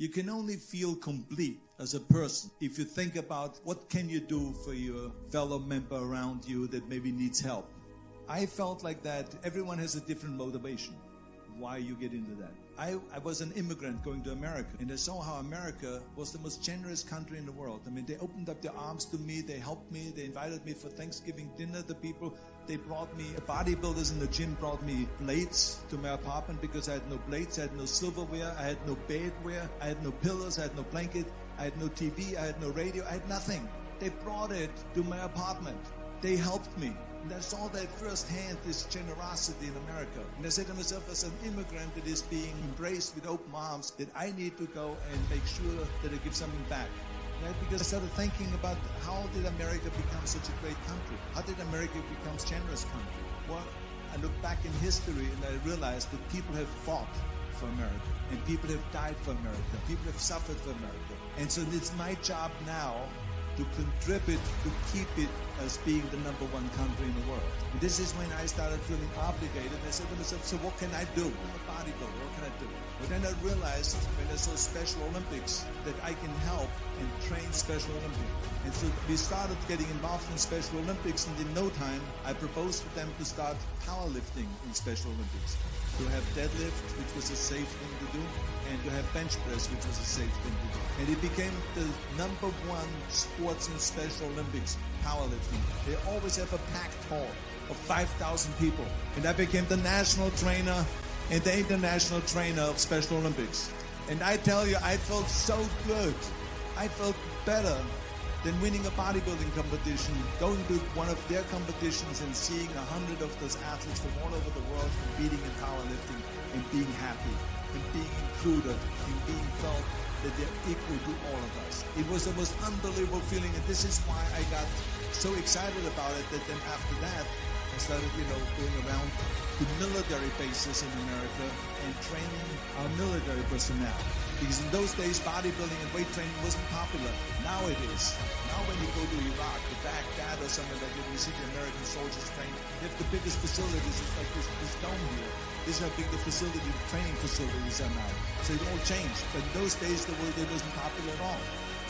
You can only feel complete as a person if you think about what can you do for your fellow member around you that maybe needs help. I felt like that everyone has a different motivation why you get into that. I was an immigrant going to America, and I saw how America was the most generous country in the world. I mean, they opened up their arms to me, they helped me, they invited me for Thanksgiving dinner to people. They brought me, bodybuilders in the gym brought me plates to my apartment because I had no plates, I had no silverware, I had no bedware, I had no pillows, I had no blanket, I had no TV, I had no radio, I had nothing. They brought it to my apartment. They helped me. And I saw that firsthand, this generosity in America. And I said to myself, as an immigrant that is being embraced with open arms, that I need to go and make sure that I give something back. Right? Because I started thinking about how did America become such a great country? How did America become a generous country? Well, I look back in history and I realized that people have fought for America. And people have died for America. People have suffered for America. And so it's my job now to contribute to keep it as being the number one country in the world. And this is when I started feeling obligated. I said to myself, so what can I do? I'm a bodybuilder, what can I do? But then I realized when I saw Special Olympics that I can help and train Special Olympics. And so we started getting involved in Special Olympics, and in no time I proposed to them to start powerlifting in Special Olympics. To have deadlift, which was a safe thing to do, and to have bench press, which was a safe thing to do. And it became the number one sports in Special Olympics, powerlifting. They always have a packed hall of 5,000 people. And I became the national trainer and the international trainer of Special Olympics. And I tell you, I felt so good. I felt better than winning a bodybuilding competition, going to one of their competitions and seeing 100 of those athletes from all over the world competing in powerlifting and being happy and being included and being felt that they're equal to all of us. It was the most unbelievable feeling, and this is why I got so excited about it that then after that I started, going around to military bases in America and training our military personnel. Because in those days, bodybuilding and weight training wasn't popular. Now it is. Now when you go to Iraq, to Baghdad or somewhere like that, you see the American soldiers train. They have the biggest facilities. It's like this dome here. This is how big the training facilities are now. So it all changed. But in those days, it wasn't popular at all.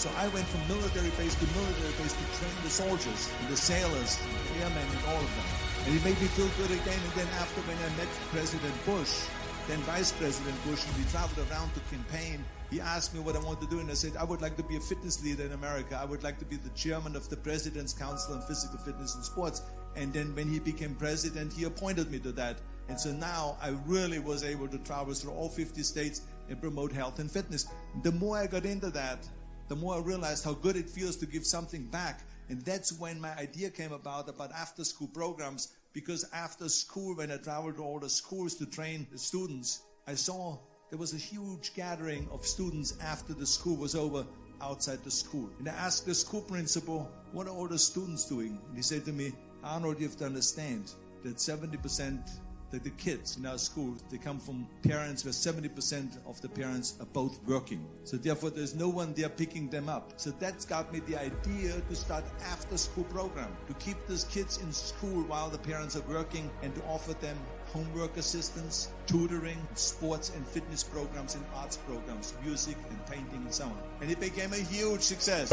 So I went from military base to train the soldiers, and the sailors, and the airmen, and all of them. And it made me feel good again. And then after when I met President Bush, then Vice President Bush, and we traveled around to campaign, he asked me what I wanted to do, and I said, I would like to be a fitness leader in America. I would like to be the chairman of the President's Council on Physical Fitness and Sports. And then when he became president, he appointed me to that. And so now I really was able to travel through all 50 states and promote health and fitness. The more I got into that, the more I realized how good it feels to give something back. And that's when my idea came about after-school programs. Because after school, when I traveled to all the schools to train the students, I saw there was a huge gathering of students after the school was over outside the school. And I asked the school principal, what are all the students doing? And he said to me, Arnold, you have to understand that 70% that the kids in our school, they come from parents where 70% of the parents are both working. So therefore, there's no one there picking them up. So that's got me the idea to start after-school program, to keep those kids in school while the parents are working and to offer them homework assistance, tutoring, sports and fitness programs and arts programs, music and painting and so on. And it became a huge success.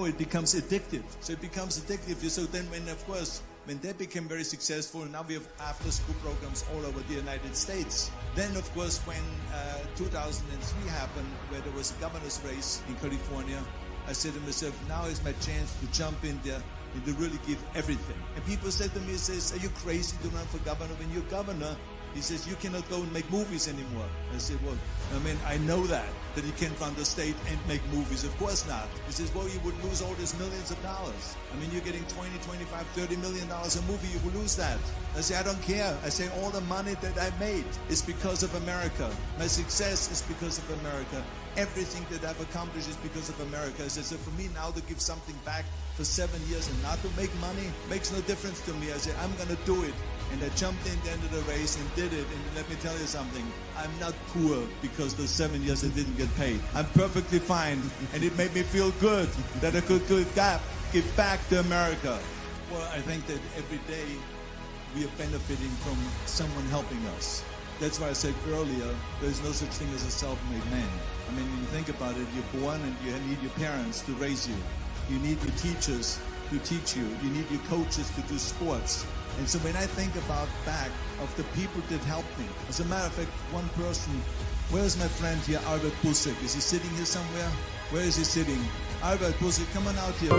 know, it becomes addictive. So it becomes addictive. So then when, of course, when they became very successful, now we have after-school programs all over the United States. Then, of course, when 2003 happened, where there was a governor's race in California, I said to myself, now is my chance to jump in there and to really give everything. And people said to me, he says, are you crazy to run for governor? When you're governor, he says, you cannot go and make movies anymore. I said, well, I mean, I know that you can't run the state and make movies. Of course not. He says, well, you would lose all these millions of dollars. I mean, you're getting 20, 25, $30 million a movie. You will lose that. I say, I don't care. I say, all the money that I made is because of America. My success is because of America. Everything that I've accomplished is because of America. I said, so for me now to give something back for 7 years and not to make money makes no difference to me. I said, I'm going to do it. And I jumped in the end of the race and did it. And let me tell you something. I'm not poor because the 7 years I didn't get paid. I'm perfectly fine. And it made me feel good that I could give back to America. Well, I think that every day we are benefiting from someone helping us. That's why I said earlier, there's no such thing as a self-made man. I mean, when you think about it, you're born and you need your parents to raise you. You need your teachers to teach you. You need your coaches to do sports. And so when I think about back of the people that helped me, as a matter of fact, one person, where's my friend here, Albert Busek? Is he sitting here somewhere? Where is he sitting? Albert Busek, come on out here.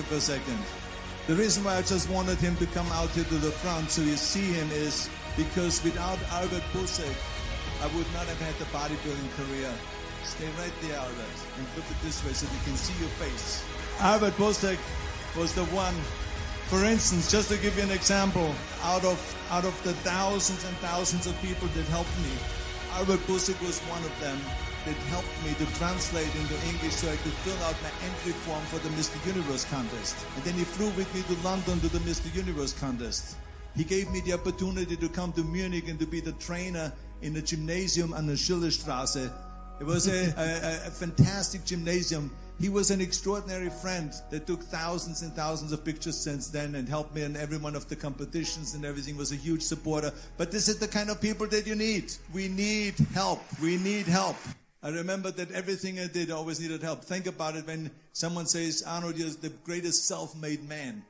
For a second. The reason why I just wanted him to come out here to the front so you see him is because without Albert Busek, I would not have had the bodybuilding career. Stay right there, Albert, and flip it this way so they can see your face. Albert Busek was the one, for instance, just to give you an example, out of the thousands and thousands of people that helped me, Albert Busek was one of them that helped me to translate into English so I could fill out my entry form for the Mr. Universe contest. And then he flew with me to London to the Mr. Universe contest. He gave me the opportunity to come to Munich and to be the trainer in the gymnasium on the Schillerstraße. It was a fantastic gymnasium. He was an extraordinary friend that took thousands and thousands of pictures since then and helped me in every one of the competitions and everything, was a huge supporter. But this is the kind of people that you need. We need help. We need help. I remember that everything I did, I always needed help. Think about it when someone says, Arnold, you're the greatest self-made man.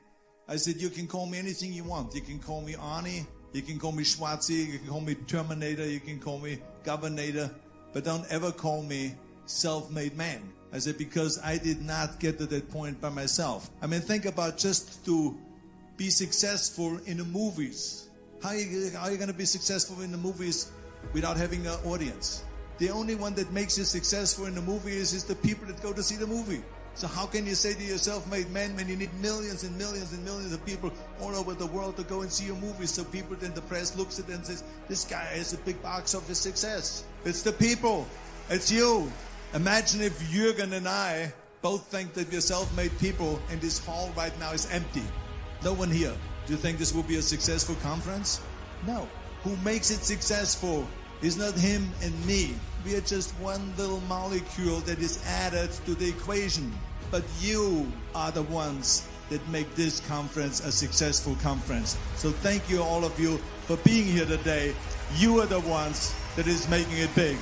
I said, you can call me anything you want. You can call me Arnie, you can call me Schwarzi, you can call me Terminator, you can call me Governator, but don't ever call me self-made man. I said, because I did not get to that point by myself. I mean, think about just to be successful in the movies. How are you going to be successful in the movies without having an audience? The only one that makes you successful in the movie is the people that go to see the movie. So how can you say to your self-made man when you need millions and millions and millions of people all over the world to go and see your movies, so people in the press looks at it and says, this guy has a big box office success. It's the people. It's you. Imagine if Jürgen and I both think that we're self-made people and this hall right now is empty. No one here. Do you think this will be a successful conference? No. Who makes it successful is not him and me. We are just one little molecule that is added to the equation. But you are the ones that make this conference a successful conference. So thank you all of you for being here today. You are the ones that is making it big.